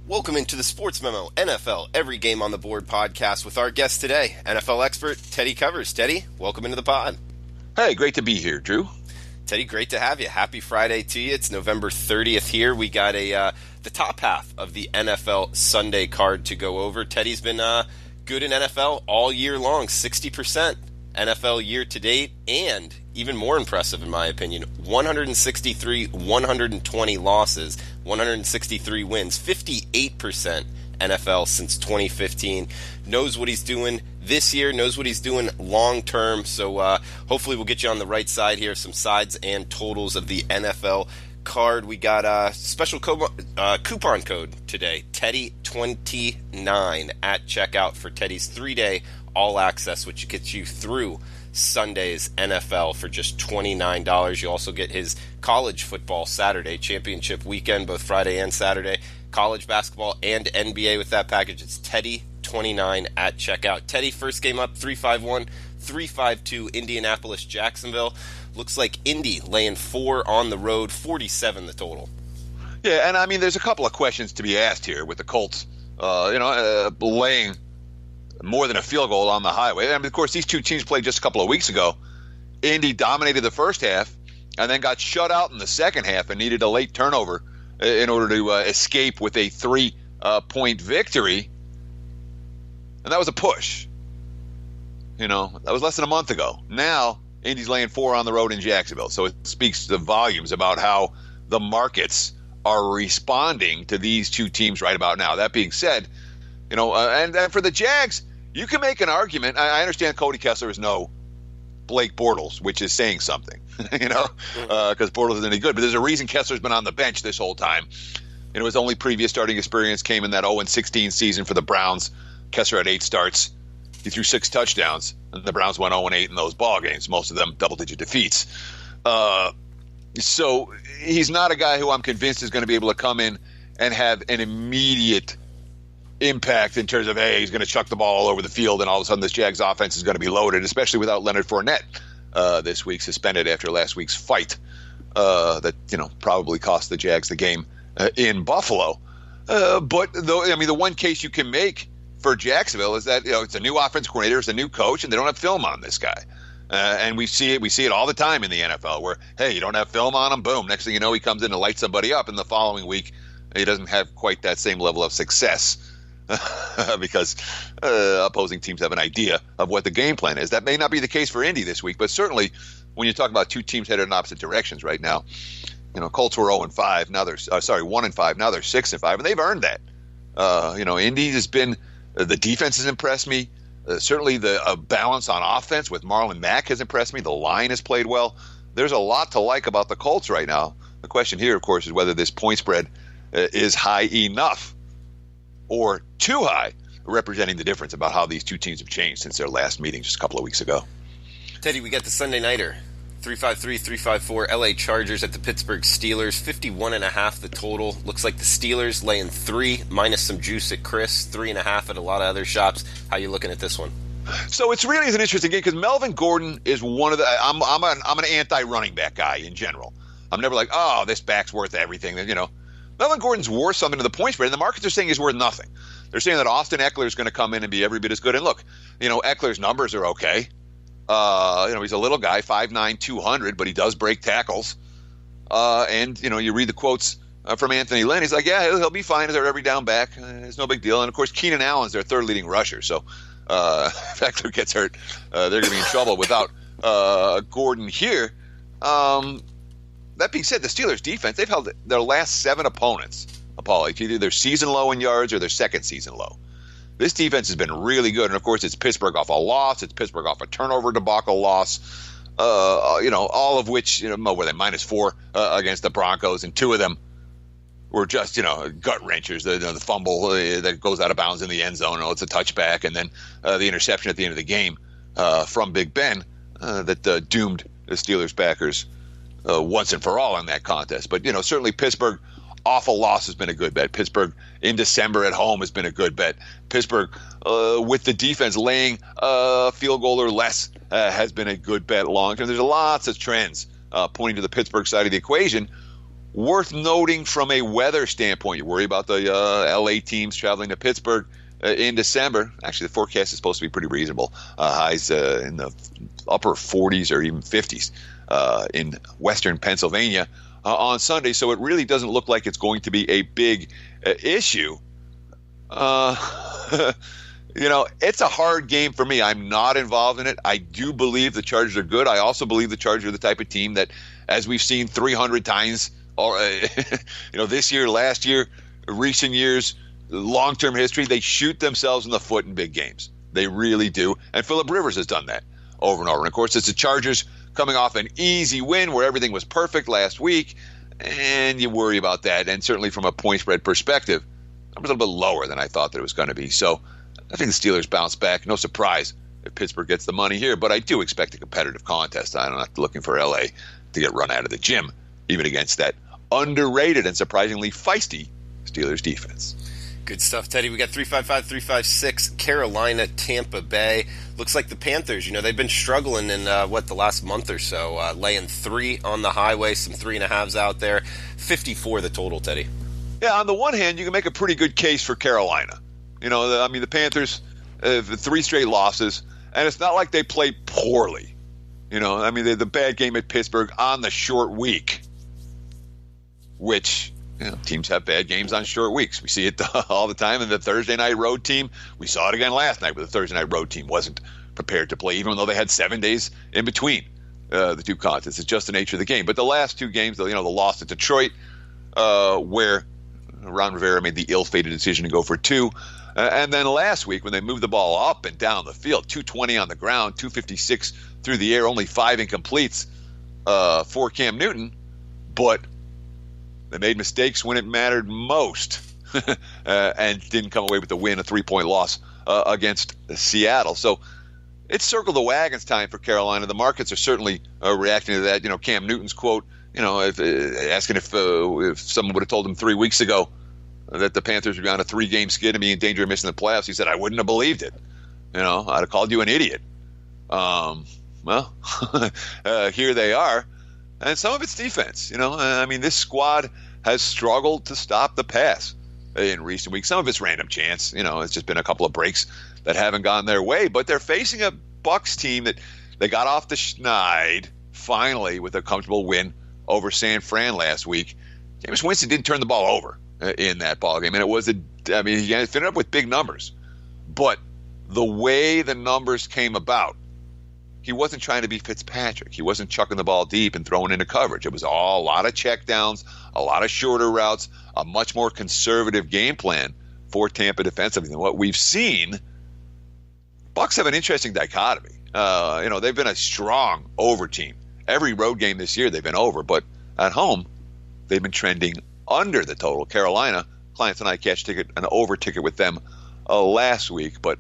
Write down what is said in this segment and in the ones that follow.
Welcome into the Sportsmemo NFL Every Game on the Board podcast with our guest today, NFL expert Teddy Covers. Teddy, welcome into the pod. Hey, great to be here, Drew. Teddy, great to have you. Happy Friday to you. It's November 30th here. We got the top half of the NFL Sunday card to go over. Teddy's been good in NFL all year long, 60% NFL year to date, and even more impressive in my opinion, 163, 120 losses, 163 wins, 58% NFL since 2015. Knows what he's doing this year, knows what he's doing long term, so hopefully we'll get you on the right side here, some sides and totals of the NFL card. We got a special coupon code today, Teddy29 at checkout for Teddy's 3-day all access, which gets you through Sunday's NFL for just $29. You also get his college football Saturday championship weekend, both Friday and Saturday, college basketball and NBA with that package. It's Teddy29 at checkout. Teddy, first game up, 3-5-1, 3-5-2, Indianapolis, Jacksonville. Looks like Indy laying 4 on the road, 47 the total. Yeah, and I mean, there's a couple of questions to be asked here with the Colts, laying more than a field goal on the highway. And of course, these two teams played just a couple of weeks ago. Indy dominated the first half and then got shut out in the second half and needed a late turnover in order to escape with a 3-point victory. And that was a push. That was less than a month ago. Now, Indy's laying 4 on the road in Jacksonville. So it speaks to volumes about how the markets are responding to these two teams right about now. That being said, and for the Jags, you can make an argument. I understand Cody Kessler is no Blake Bortles, which is saying something, because Bortles isn't any good. But there's a reason Kessler's been on the bench this whole time. His only previous starting experience came in that 0-16 season for the Browns. Kessler had 8 starts. He threw 6 touchdowns, and the Browns went 0-8 in those ball games, most of them double-digit defeats. So he's not a guy who I'm convinced is going to be able to come in and have an immediate impact in terms of, hey, he's going to chuck the ball all over the field and all of a sudden this Jags offense is going to be loaded, especially without Leonard Fournette this week, suspended after last week's fight that probably cost the Jags the game in Buffalo. But the one case you can make for Jacksonville is that it's a new offense coordinator, it's a new coach, and they don't have film on this guy. And we see it all the time in the NFL where, hey, you don't have film on him, boom, next thing you know he comes in to light somebody up, and the following week he doesn't have quite that same level of success. Because opposing teams have an idea of what the game plan is. That may not be the case for Indy this week, but certainly when you talk about two teams headed in opposite directions right now, Colts were 0-5, now they're 1-5, now they're 6-5, and they've earned that. Indy has been the defense has impressed me. Certainly the balance on offense with Marlon Mack has impressed me. The line has played well. There's a lot to like about the Colts right now. The question here, of course, is whether this point spread is high enough or too high, representing the difference about how these two teams have changed since their last meeting just a couple of weeks ago. Teddy, we got the Sunday Nighter. 3-5-3, 3-5-4, LA Chargers at the Pittsburgh Steelers. 51.5 the total. Looks like the Steelers laying 3, minus some juice at Chris. 3.5 at a lot of other shops. How you looking at this one? So it's really an interesting game because Melvin Gordon is one of the. I'm an anti-running back guy in general. I'm never like, oh, this back's worth everything. Melvin Gordon's worth something to the point spread, and the markets are saying he's worth nothing. They're saying that Austin Eckler is going to come in and be every bit as good. And look, Eckler's numbers are okay. He's a little guy, 5'9", 200, but he does break tackles. And you read the quotes from Anthony Lynn. He's like, yeah, he'll be fine as our every down back. It's no big deal. And, of course, Keenan Allen's their third leading rusher. So if Eckler gets hurt, they're going to be in trouble without Gordon here. That being said, the Steelers' defense, they've held their last 7 opponents, Paulie, either their season low in yards or their second season low. This defense has been really good. And, of course, it's Pittsburgh off a loss. It's Pittsburgh off a turnover debacle loss. All of which, were they -4 against the Broncos, and 2 of them were just, gut wrenchers. The fumble that goes out of bounds in the end zone. It's a touchback. And then the interception at the end of the game from Big Ben that doomed the Steelers backers once and for all in that contest. But, certainly Pittsburgh awful loss has been a good bet. Pittsburgh in December at home has been a good bet. Pittsburgh with the defense laying a field goal or less has been a good bet long term. There's lots of trends pointing to the Pittsburgh side of the equation, Worth noting from a weather standpoint, you worry about the LA teams traveling to Pittsburgh in December. Actually, the forecast is supposed to be pretty reasonable. Highs in the upper 40s or even 50s in western Pennsylvania on Sunday. So it really doesn't look like it's going to be a big issue. It's a hard game for me. I'm not involved in it. I do believe the Chargers are good. I also believe the Chargers are the type of team that, as we've seen 300 times, this year, last year, recent years, long-term history, they shoot themselves in the foot in big games. They really do. And Phillip Rivers has done that over and over. And, of course, it's the Chargers coming off an easy win where everything was perfect last week, and you worry about that. And certainly from a point spread perspective, I'm a little bit lower than I thought that it was going to be. So I think the Steelers bounce back. No surprise if Pittsburgh gets the money here, but I do expect a competitive contest. I'm not looking for LA to get run out of the gym, even against that underrated and surprisingly feisty Steelers defense. Good stuff, Teddy. We got 355-356, Carolina, Tampa Bay. Looks like the Panthers, they've been struggling in, the last month or so, laying 3 on the highway, some 3.5s out there. 54 the total, Teddy. Yeah, on the one hand, you can make a pretty good case for Carolina. The Panthers have 3 straight losses, and it's not like they play poorly. They had the bad game at Pittsburgh on the short week, which teams have bad games on short weeks. We see it all the time in the Thursday night road team. We saw it again last night, where the Thursday night road team wasn't prepared to play, even though they had 7 days in between the two contests. It's just the nature of the game. But the last 2 games, the loss to Detroit, where Ron Rivera made the ill-fated decision to go for 2. And then last week, when they moved the ball up and down the field, 220 on the ground, 256 through the air, only 5 incompletes for Cam Newton. But they made mistakes when it mattered most and didn't come away with the win, a 3-point loss against Seattle. So it's circle the wagons time for Carolina. The markets are certainly reacting to that. Cam Newton's quote, asking if someone would have told him 3 weeks ago that the Panthers would be on a 3-game skid and be in danger of missing the playoffs, he said, I wouldn't have believed it. I'd have called you an idiot. Here they are. And some of it's defense. This squad has struggled to stop the pass in recent weeks. Some of it's random chance. It's just been a couple of breaks that haven't gone their way. But they're facing a Bucs team that they got off the schneid finally with a comfortable win over San Fran last week. Jameis Winston didn't turn the ball over in that ball game, and it was he finished up with big numbers. But the way the numbers came about, he wasn't trying to be Fitzpatrick. He wasn't chucking the ball deep and throwing into coverage. It was a lot of checkdowns, a lot of shorter routes, a much more conservative game plan for Tampa defensively than what we've seen. Bucs have an interesting dichotomy. They've been a strong over team. Every road game this year they've been over, but at home they've been trending under the total. Carolina, clients and I cashed an over ticket with them last week, but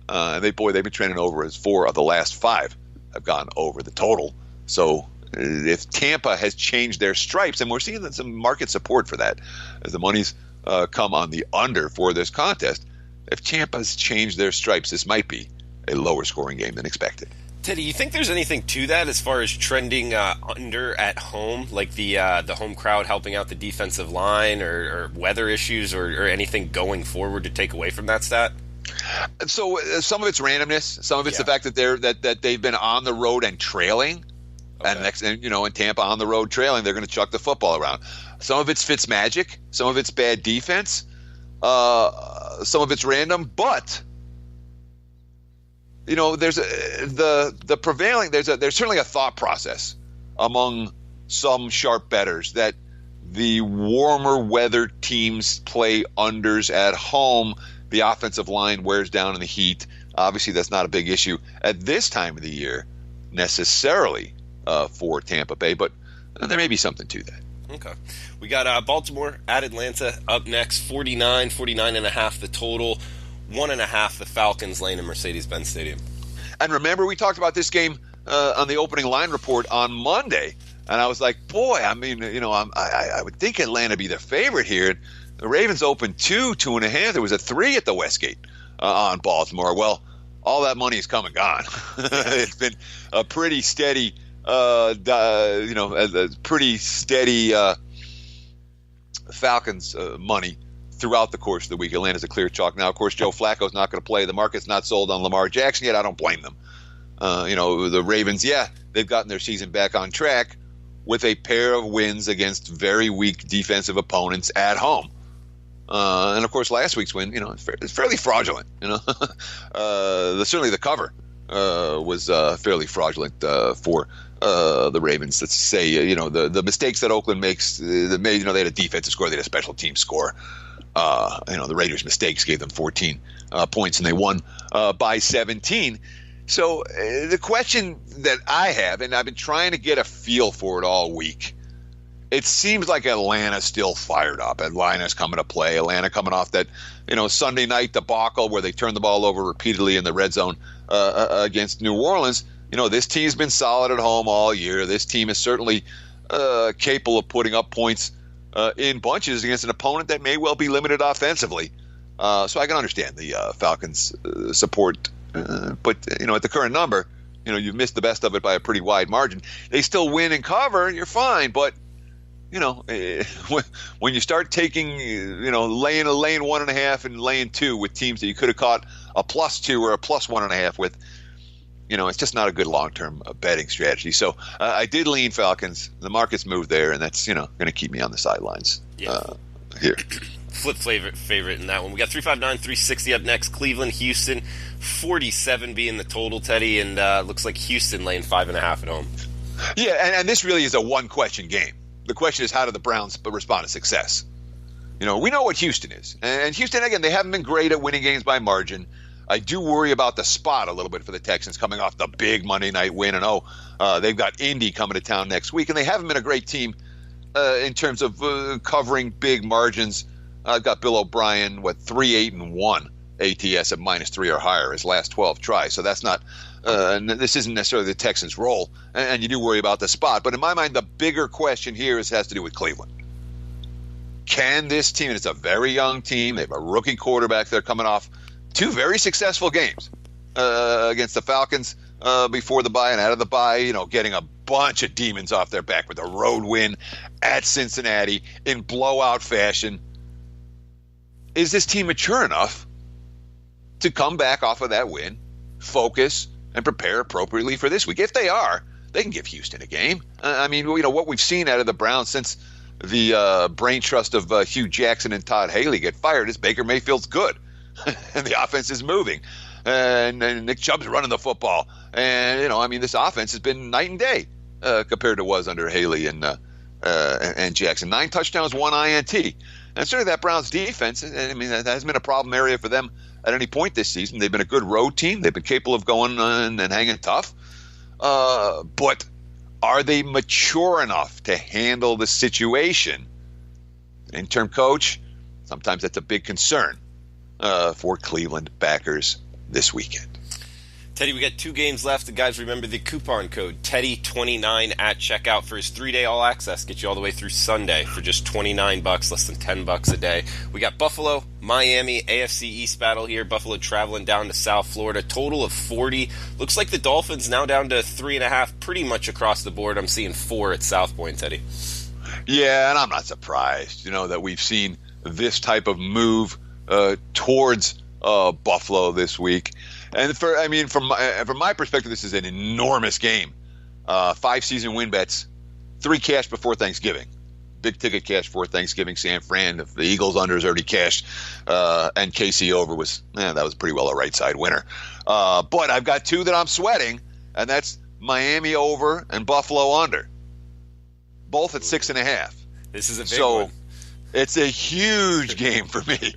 they've been trending over as 4 of the last 5 have gone over the total. So if Tampa has changed their stripes, and we're seeing some market support for that as the money's come on the under for this contest, if Tampa's changed their stripes, this might be a lower scoring game than expected. Teddy, you think there's anything to that as far as trending under at home, like the home crowd helping out the defensive line, or weather issues, or anything going forward to take away from that stat? So some of it's randomness. Some of it's the fact that they've been on the road and trailing, and in Tampa on the road trailing, they're going to chuck the football around. Some of it's Fitzmagic. Some of it's bad defense. Some of it's random, but there's the prevailing. There's certainly a thought process among some sharp bettors that the warmer weather teams play unders at home. The offensive line wears down in the heat. Obviously, that's not a big issue at this time of the year necessarily for Tampa Bay, but there may be something to that. Okay. We got Baltimore at Atlanta up next, 49.5 the total, 1.5 the Falcons laying in Mercedes-Benz Stadium. And remember, we talked about this game on the opening line report on Monday, and I was like, boy, I would think Atlanta be the favorite here. The Ravens opened 2.5. There was a 3 at the Westgate on Baltimore. Well, all that money is come and gone. It's been a pretty steady, Falcons money throughout the course of the week. Atlanta's a clear chalk. Now, of course, Joe Flacco's not going to play. The market's not sold on Lamar Jackson yet. I don't blame them. The Ravens, they've gotten their season back on track with a pair of wins against very weak defensive opponents at home. And of course, last week's win, it's fairly fraudulent. Certainly the cover was fairly fraudulent for the Ravens. Let's say, the mistakes that Oakland makes. They had a defensive score, they had a special team score. The Raiders' mistakes gave them 14 points, and they won by 17. So the question that I have, and I've been trying to get a feel for it all week, it seems like Atlanta's still fired up. Atlanta's coming to play. Atlanta coming off that, Sunday night debacle where they turned the ball over repeatedly in the red zone against New Orleans. This team's been solid at home all year. This team is certainly capable of putting up points in bunches against an opponent that may well be limited offensively. So I can understand the Falcons' support. But, at the current number, you've missed the best of it by a pretty wide margin. They still win and cover, you're fine. But, when you start taking, laying 1.5 and laying 2 with teams that you could have caught a +2 or a +1.5 with, it's just not a good long-term betting strategy. So I did lean Falcons. The market's moved there, and that's, going to keep me on the sidelines here. Flip favorite in that one. We got 359, 360 up next. Cleveland, Houston, 47 being the total, Teddy, and looks like Houston laying 5.5 at home. Yeah, and this really is a one-question game. The question is, how do the Browns respond to success? We know what Houston is. And Houston, again, they haven't been great at winning games by margin. I do worry about the spot a little bit for the Texans coming off the big Monday night win. And, they've got Indy coming to town next week. And they haven't been a great team in terms of covering big margins. I've got Bill O'Brien, 3-8-1 ATS at -3 or higher his last 12 tries. So that's not this isn't necessarily the Texans' role. And you do worry about the spot. But in my mind, the bigger question here has to do with Cleveland. Can this team, and it's a very young team, they have a rookie quarterback, they're coming off 2 very successful games against the Falcons before the bye and out of the bye, getting a bunch of demons off their back with a road win at Cincinnati in blowout fashion. Is this team mature enough to come back off of that win, focus, and prepare appropriately for this week? If they are, they can give Houston a game. What we've seen out of the Browns since the brain trust of Hugh Jackson and Todd Haley get fired is Baker Mayfield's good. And the offense is moving. And Nick Chubb's running the football. And, this offense has been night and day compared to was under Haley and Jackson. 9 touchdowns, 1 INT. And certainly that Browns defense, that hasn't been a problem area for them at any point this season. They've been a good road team. They've been capable of going and hanging tough. But are they mature enough to handle the situation? Interim coach, sometimes that's a big concern for Cleveland backers this weekend. Teddy, we got 2 games left. The guys, remember the coupon code Teddy29 at checkout for his 3-day all access. Get you all the way through Sunday for just $29, less than $10 a day. We got Buffalo, Miami, AFC East battle here. Buffalo traveling down to South Florida. Total of 40. Looks like the Dolphins now down to 3.5 pretty much across the board. I'm seeing 4 at South Point, Teddy. Yeah, and I'm not surprised, that we've seen this type of move towards Buffalo this week. And from my perspective, this is an enormous game. 5 season win bets, 3 cash before Thanksgiving. Big ticket cash before Thanksgiving. San Fran, if the Eagles under is already cashed, and KC over that was pretty well a right side winner. But I've got 2 that I'm sweating, and that's Miami over and Buffalo under. Both at 6.5. This is a big one. It's a huge game for me.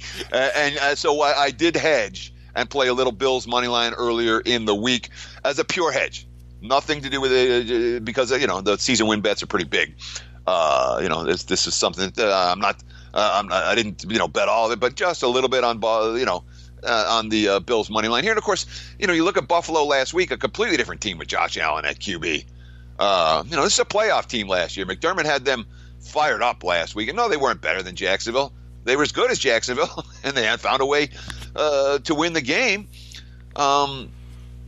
So I did hedge and play a little Bills money line earlier in the week as a pure hedge. Nothing to do with it because the season win bets are pretty big. This is something that I didn't bet all of it, but just a little bit on the Bills money line here. And of course, you look at Buffalo last week, a completely different team with Josh Allen at QB. This is a playoff team last year. McDermott had them fired up last week, and no, they weren't better than Jacksonville. They were as good as Jacksonville, and they had found a way to win the game.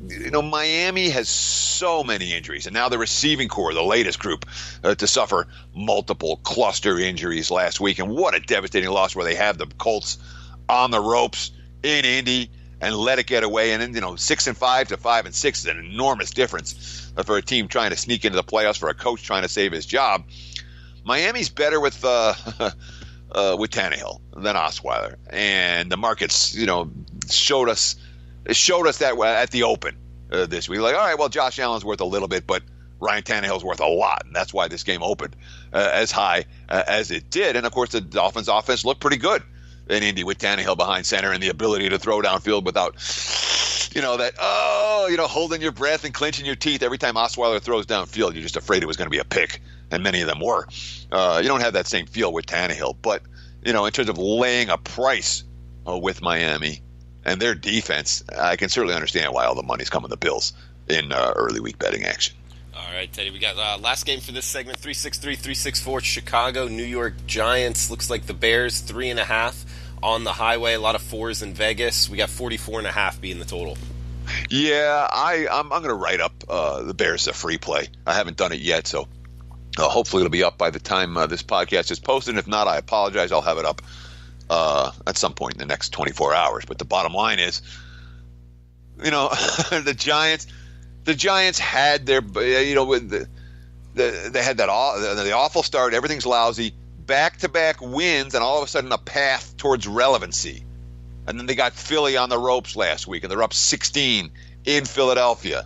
Miami has so many injuries, and now the receiving core, the latest group to suffer multiple cluster injuries last week. And what a devastating loss where they have the Colts on the ropes in Indy and let it get away. And then, 6-5 to 5-6 is an enormous difference for a team trying to sneak into the playoffs, for a coach trying to save his job. Miami's better with Tannehill than Osweiler, and the markets, showed us that at the open this week. Like, all right, well, Josh Allen's worth a little bit, but Ryan Tannehill's worth a lot, and that's why this game opened as high as it did. And of course, the Dolphins' offense looked pretty good in Indy with Tannehill behind center and the ability to throw downfield without, holding your breath and clenching your teeth every time Osweiler throws downfield. You're just afraid it was going to be a pick, and many of them were. You don't have that same feel with Tannehill, but in terms of laying a price with Miami and their defense, I can certainly understand why all the money's coming to the Bills in early week betting action. All right, Teddy, we got last game for this segment, 363-364, Chicago, New York Giants. Looks like the Bears, 3.5 on the highway. A lot of 4s in Vegas. We got 44.5 being the total. Yeah, I'm going to write up the Bears as a free play. I haven't done it yet, so hopefully it'll be up by the time this podcast is posted. If not, I apologize. I'll have it up at some point in the next 24 hours. But the bottom line is, the Giants had their, they had the awful start. Everything's lousy. Back-to-back wins, and all of a sudden a path towards relevancy. And then they got Philly on the ropes last week, and they're up 16 in Philadelphia.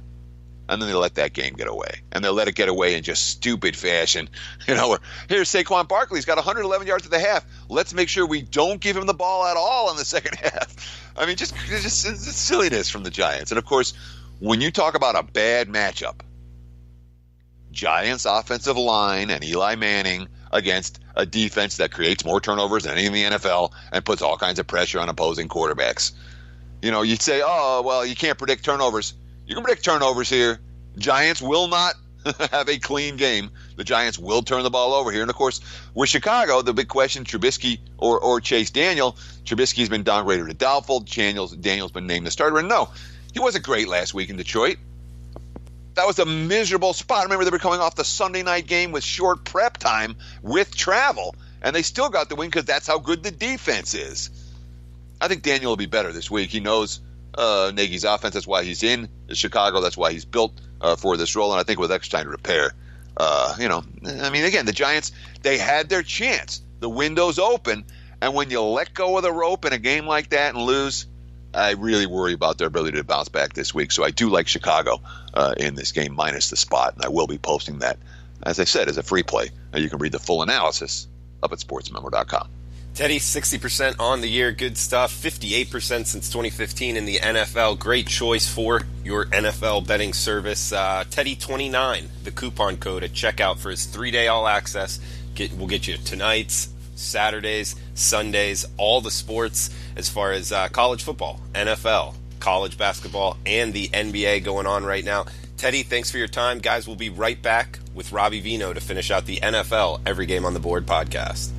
And then they let that game get away. And they let it get away in just stupid fashion. Here's Saquon Barkley. He's got 111 yards at the half. Let's make sure we don't give him the ball at all in the second half. I mean, just silliness from the Giants. And, of course, when you talk about a bad matchup, Giants offensive line and Eli Manning against a defense that creates more turnovers than any in the NFL and puts all kinds of pressure on opposing quarterbacks. You'd say, oh, well, you can't predict turnovers. You can predict turnovers here. Giants will not have a clean game. The Giants will turn the ball over here. And, of course, with Chicago, the big question, Trubisky or Chase Daniel. Trubisky's been downgraded to doubtful. Daniel's been named the starter. And no, he wasn't great last week in Detroit. That was a miserable spot. I remember they were coming off the Sunday night game with short prep time with travel, and they still got the win because that's how good the defense is. I think Daniel will be better this week. He knows Nagy's offense. That's why he's in Chicago. That's why he's built for this role, and I think with extra time to repair, again, the Giants, they had their chance. The window's open, and when you let go of the rope in a game like that and lose, I really worry about their ability to bounce back this week. So I do like Chicago in this game minus the spot, and I will be posting that, as I said, as a free play. You can read the full analysis up at sportsmemo.com. Teddy, 60% on the year. Good stuff. 58% since 2015 in the NFL. Great choice for your NFL betting service. Teddy29, the coupon code at checkout for his 3-day all access. We'll get you tonight's, Saturdays, Sundays, all the sports as far as college football, NFL, college basketball, and the NBA going on right now. Teddy, thanks for your time. Guys, we'll be right back with Robbie Vino to finish out the NFL Every Game on the Board podcast.